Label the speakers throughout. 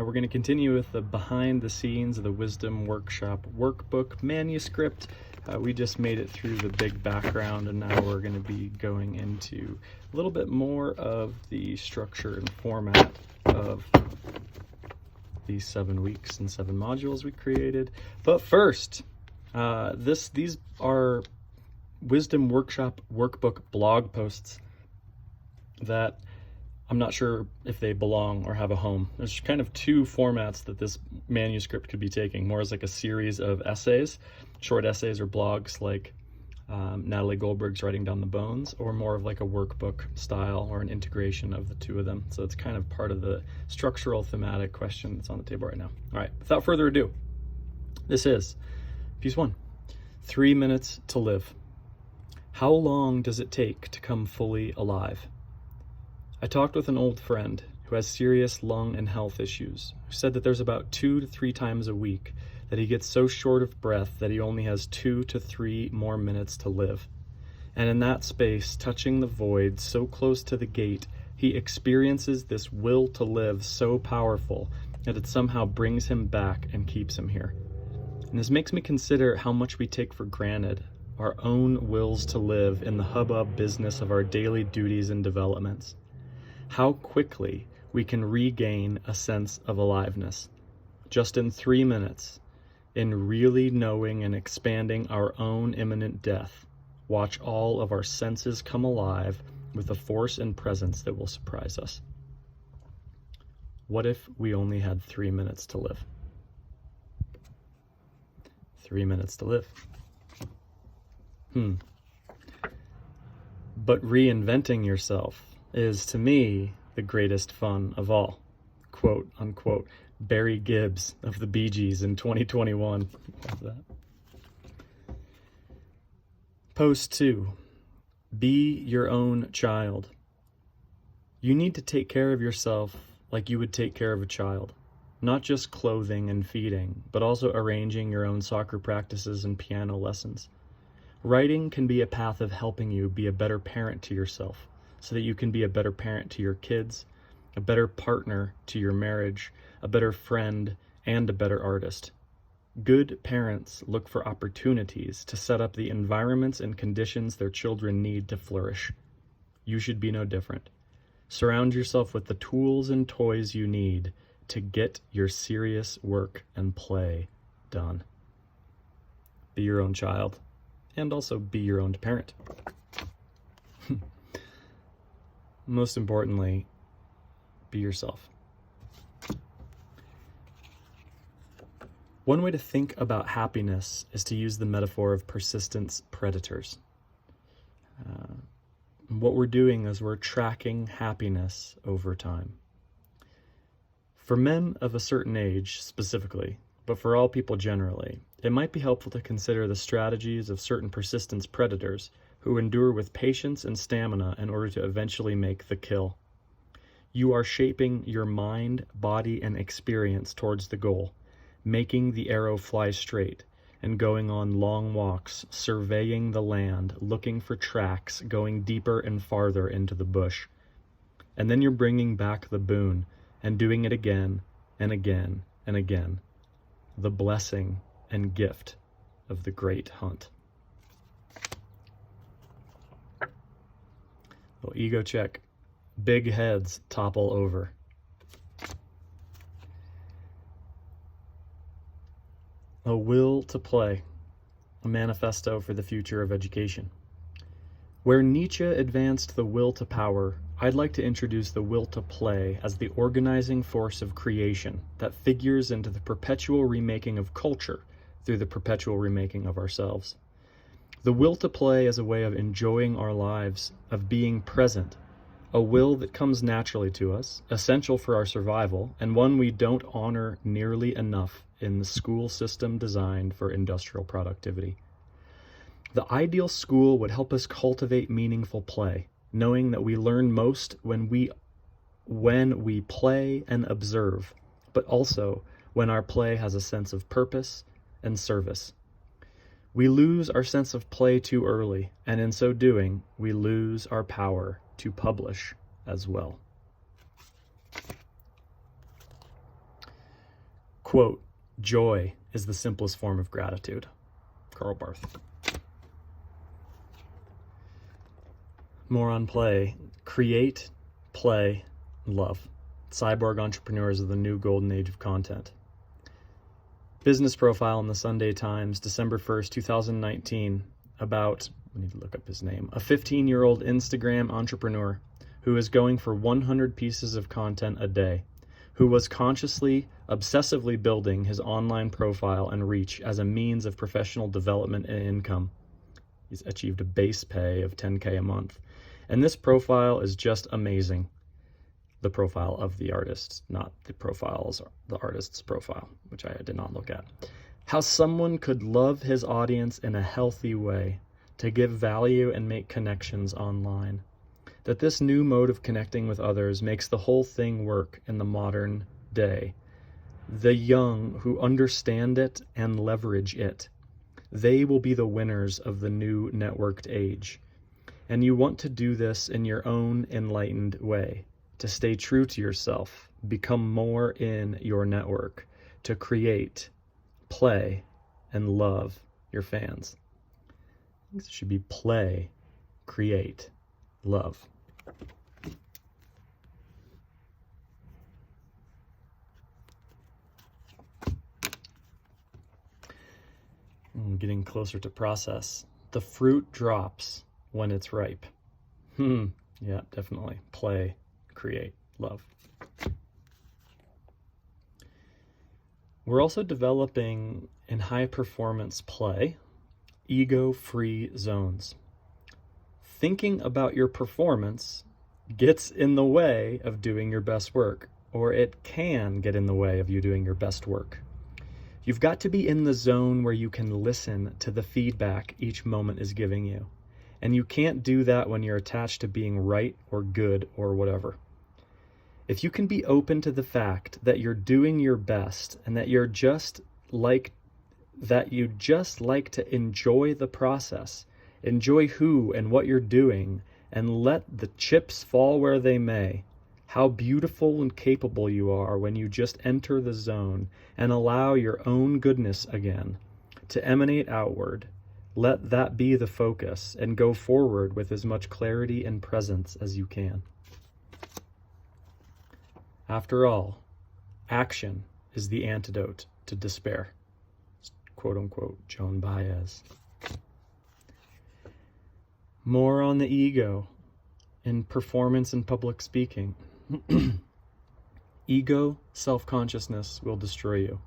Speaker 1: We're going to continue with the behind the scenes of the Wisdom Workshop workbook manuscript. We just made it through the big background, and now we're going to be going into a little bit more of the structure and format of these 7 weeks and 7 modules we created. But first, these are Wisdom Workshop workbook blog posts that I'm not sure if they belong or have a home. There's kind of 2 formats that this manuscript could be taking, more as like a series of essays, short essays or blogs like Natalie Goldberg's Writing Down the Bones, or more of like a workbook style or an integration of the 2 of them. So it's kind of part of the structural thematic question that's on the table right now. All right, without further ado, this is piece 1, 3 minutes to live. How long does it take to come fully alive? I talked with an old friend who has serious lung and health issues, who said that there's about 2 to 3 times a week that he gets so short of breath that he only has 2 to 3 more minutes to live. And in that space, touching the void so close to the gate, he experiences this will to live so powerful that it somehow brings him back and keeps him here. And this makes me consider how much we take for granted our own wills to live in the hubbub business of our daily duties and developments. How quickly we can regain a sense of aliveness, just in 3 minutes, in really knowing and expanding our own imminent death. Watch all of our senses come alive with a force and presence that will surprise us. What if we only had 3 minutes to live? 3 minutes to live. But reinventing yourself is, to me, the greatest fun of all. Quote, unquote, Barry Gibbs of the Bee Gees in 2021. Love that. Post 2, be your own child. You need to take care of yourself like you would take care of a child. Not just clothing and feeding, but also arranging your own soccer practices and piano lessons. Writing can be a path of helping you be a better parent to yourself, so that you can be a better parent to your kids, a better partner to your marriage, a better friend, and a better artist. Good parents look for opportunities to set up the environments and conditions their children need to flourish. You should be no different. Surround yourself with the tools and toys you need to get your serious work and play done. Be your own child, and also be your own parent. Most importantly, be yourself. One way to think about happiness is to use the metaphor of persistence predators. What we're doing is we're tracking happiness over time. For men of a certain age specifically, but for all people generally, it might be helpful to consider the strategies of certain persistence predators who endure with patience and stamina in order to eventually make the kill. You are shaping your mind, body, and experience towards the goal, making the arrow fly straight, and going on long walks, surveying the land, looking for tracks, going deeper and farther into the bush. And then you're bringing back the boon, and doing it again, and again, and again. The blessing and gift of the great hunt. Little ego check. Big heads topple over. A will to play, a manifesto for the future of education. Where Nietzsche advanced the will to power, I'd like to introduce the will to play as the organizing force of creation that figures into the perpetual remaking of culture through the perpetual remaking of ourselves. The will to play is a way of enjoying our lives, of being present, a will that comes naturally to us, essential for our survival, and one we don't honor nearly enough in the school system designed for industrial productivity. The ideal school would help us cultivate meaningful play, knowing that we learn most when we play and observe, but also when our play has a sense of purpose and service. We lose our sense of play too early, and in so doing, we lose our power to publish as well. Quote, joy is the simplest form of gratitude. Karl Barth. More on play. Create, play, love. Cyborg entrepreneurs of the new golden age of content. Business profile in the Sunday Times, December 1st, 2019, about, I need to look up his name, a 15-year-old Instagram entrepreneur who is going for 100 pieces of content a day, who was consciously, obsessively building his online profile and reach as a means of professional development and income. He's achieved a base pay of $10K a month. And this profile is just amazing. The profile of the artist, not the artist's profile, which I did not look at. How someone could love his audience in a healthy way, to give value and make connections online. That this new mode of connecting with others makes the whole thing work in the modern day. The young who understand it and leverage it, they will be the winners of the new networked age. And you want to do this in your own enlightened way, to stay true to yourself, become more in your network, to create, play, and love your fans. I think it should be play, create, love. Getting closer to process. The fruit drops when it's ripe. Yeah, definitely. Play, create, love. We're also developing in high performance play, ego-free zones. Thinking about your performance gets in the way of doing your best work, or it can get in the way of you doing your best work. You've got to be in the zone where you can listen to the feedback each moment is giving you. And you can't do that when you're attached to being right or good or whatever. If you can be open to the fact that you're doing your best and that you just like to enjoy the process, enjoy who and what you're doing, and let the chips fall where they may, how beautiful and capable you are when you just enter the zone and allow your own goodness again to emanate outward. Let that be the focus and go forward with as much clarity and presence as you can. After all, action is the antidote to despair. Quote unquote, Joan Baez. More on the ego in performance and public speaking. Ego, self-consciousness will destroy you.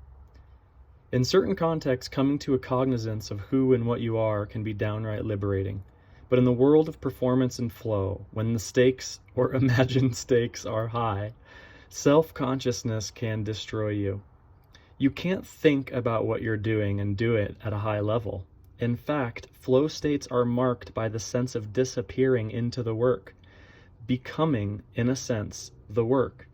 Speaker 1: In certain contexts, coming to a cognizance of who and what you are can be downright liberating. But in the world of performance and flow, when the stakes or imagined stakes are high, self-consciousness can destroy you. You can't think about what you're doing and do it at a high level. In fact, flow states are marked by the sense of disappearing into the work, becoming, in a sense, the work.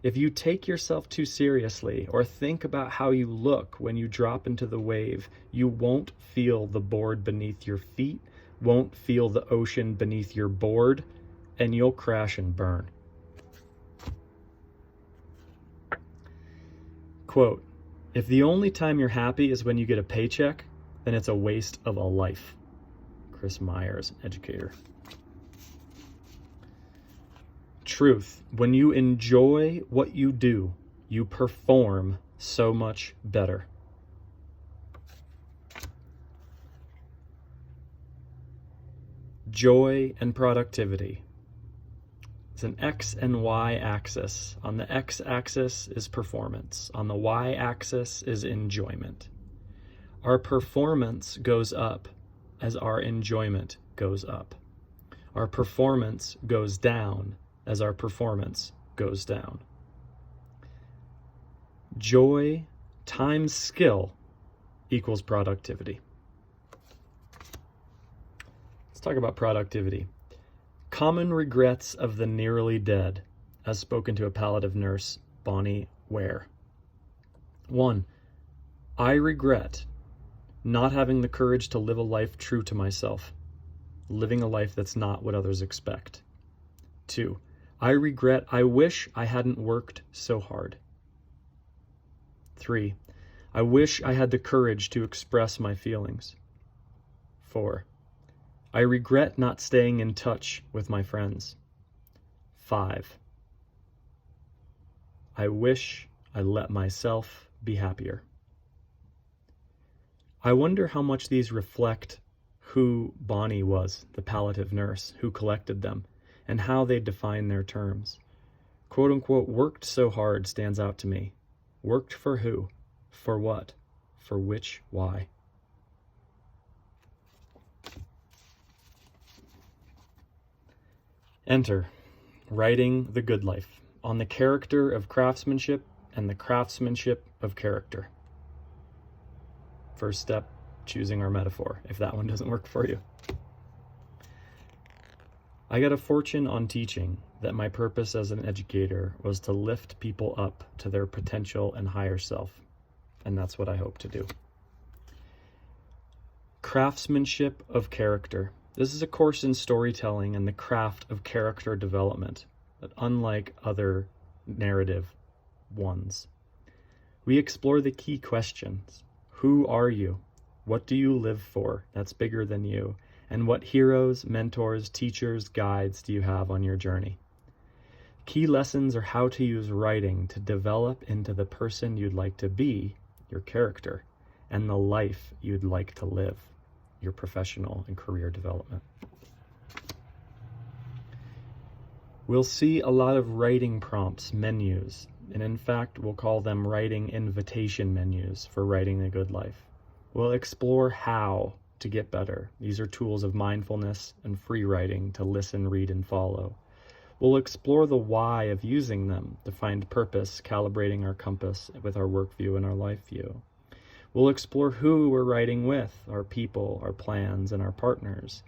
Speaker 1: If you take yourself too seriously or think about how you look when you drop into the wave, you won't feel the board beneath your feet, won't feel the ocean beneath your board, and you'll crash and burn. Quote, if the only time you're happy is when you get a paycheck, then it's a waste of a life. Chris Myers, educator. Truth, when you enjoy what you do, you perform so much better. Joy and productivity. It's an X and Y axis. On the X axis is performance. On the Y axis is enjoyment. Our performance goes up as our enjoyment goes up. Our performance goes down as our performance goes down. Joy times skill equals productivity. Let's talk about productivity. Common regrets of the nearly dead, as spoken to a palliative nurse, Bonnie Ware. 1. I regret not having the courage to live a life true to myself, living a life that's not what others expect. 2. I wish I hadn't worked so hard. 3. I wish I had the courage to express my feelings. 4. I regret not staying in touch with my friends. 5. I wish I let myself be happier. I wonder how much these reflect who Bonnie was, the palliative nurse who collected them, and how they define their terms. Quote unquote, worked so hard stands out to me. Worked for who? For what? For which? Why? Enter Writing the Good Life, on the character of craftsmanship and the craftsmanship of character. First step, choosing our metaphor, if that one doesn't work for you. I got a fortune on teaching that my purpose as an educator was to lift people up to their potential and higher self, and that's what I hope to do. Craftsmanship of Character. This is a course in storytelling and the craft of character development, but unlike other narrative ones. We explore the key questions. Who are you? What do you live for? That's bigger than you. And what heroes, mentors, teachers, guides do you have on your journey? Key lessons are how to use writing to develop into the person you'd like to be, your character, and the life you'd like to live, your professional and career development. We'll see a lot of writing prompts, menus, and in fact, we'll call them writing invitation menus for writing a good life. We'll explore how to get better. These are tools of mindfulness and free writing to listen, read, and follow. We'll explore the why of using them to find purpose, calibrating our compass with our work view and our life view. We'll explore who we're writing with, our people, our plans, and our partners.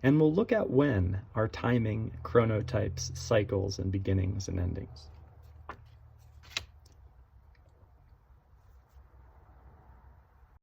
Speaker 1: And we'll look at when, our timing, chronotypes, cycles, and beginnings and endings.